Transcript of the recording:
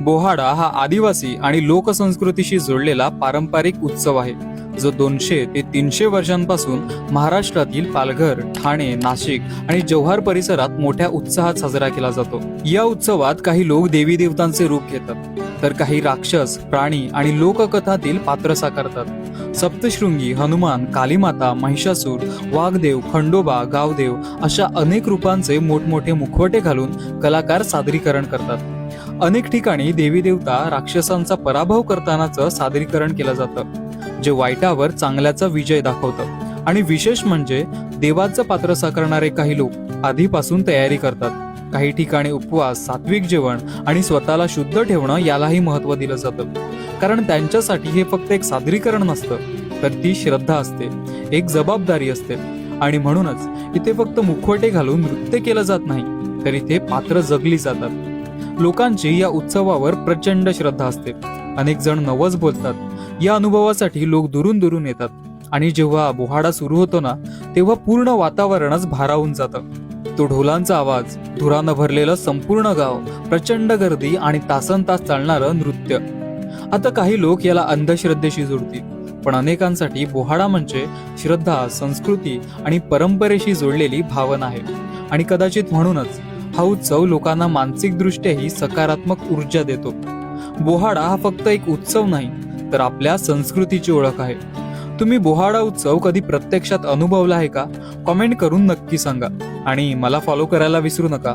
बोहाडा हा आदिवासी आणि लोकसंस्कृतीशी जोडलेला पारंपरिक उत्सव आहे, जो 200 ते 300 वर्षांपासून महाराष्ट्रातील पालघर, ठाणे, नाशिक आणि जव्हार परिसरात मोठ्या उत्साहात साजरा केला जातो. या उत्सवात काही लोक देवी देवतांचे रूप घेतात, तर काही राक्षस, प्राणी आणि लोककथातील पात्र साकारतात. सप्तशृंगी, हनुमान, कालीमाता, महिषासूर, वाघदेव, खंडोबा, गावदेव अशा अनेक रूपांचे मोठमोठे मुखवटे घालून कलाकार सादरीकरण करतात. अनेक ठिकाणी देवी देवता राक्षसांचा पराभव करतानाचं सादरीकरण केलं जातं, जे वाईटावर चांगल्याचा विजय दाखवतं. आणि विशेष म्हणजे देवाचं पात्र साकारणारे काही लोक आधीपासून तयारी करतात. काही ठिकाणी उपवास, सात्विक जेवण आणि स्वतःला शुद्ध ठेवणं यालाही महत्त्व दिलं जातं, कारण त्यांच्यासाठी हे फक्त एक सादरीकरण नसतं, तर ती श्रद्धा असते, एक जबाबदारी असते. आणि म्हणूनच इथे फक्त मुखवटे घालून नृत्य केलं जात नाही, तर इथे पात्र जगली जातात. लोकांची या उत्सवावर प्रचंड श्रद्धा असते. अनेक जण नवस बोलतात. या अनुभवासाठी लोक दुरून दुरून येतात. आणि जेव्हा बोहाडा सुरू होतो ना, तेव्हा पूर्ण वातावरणच भारावून जातं. तो ढोलांचा आवाज, धुरानं भरलेलं संपूर्ण गाव, प्रचंड गर्दी आणि तासन तास चालणारं नृत्य. आता काही लोक याला अंधश्रद्धेशी जोडतील, पण अनेकांसाठी बोहाडा म्हणजे श्रद्धा, संस्कृती आणि परंपरेशी जोडलेली भावना आहे. आणि कदाचित म्हणूनच हा उत्सव लोकांना मानसिक दृष्ट्याही सकारात्मक ऊर्जा देतो. बोहाडा हा फक्त एक उत्सव नाही, तर आपल्या संस्कृतीची ओळख आहे. तुम्ही बोहाडा उत्सव कधी प्रत्यक्षात अनुभवला आहे का? कमेंट करून नक्की सांगा आणि मला फॉलो करायला विसरू नका.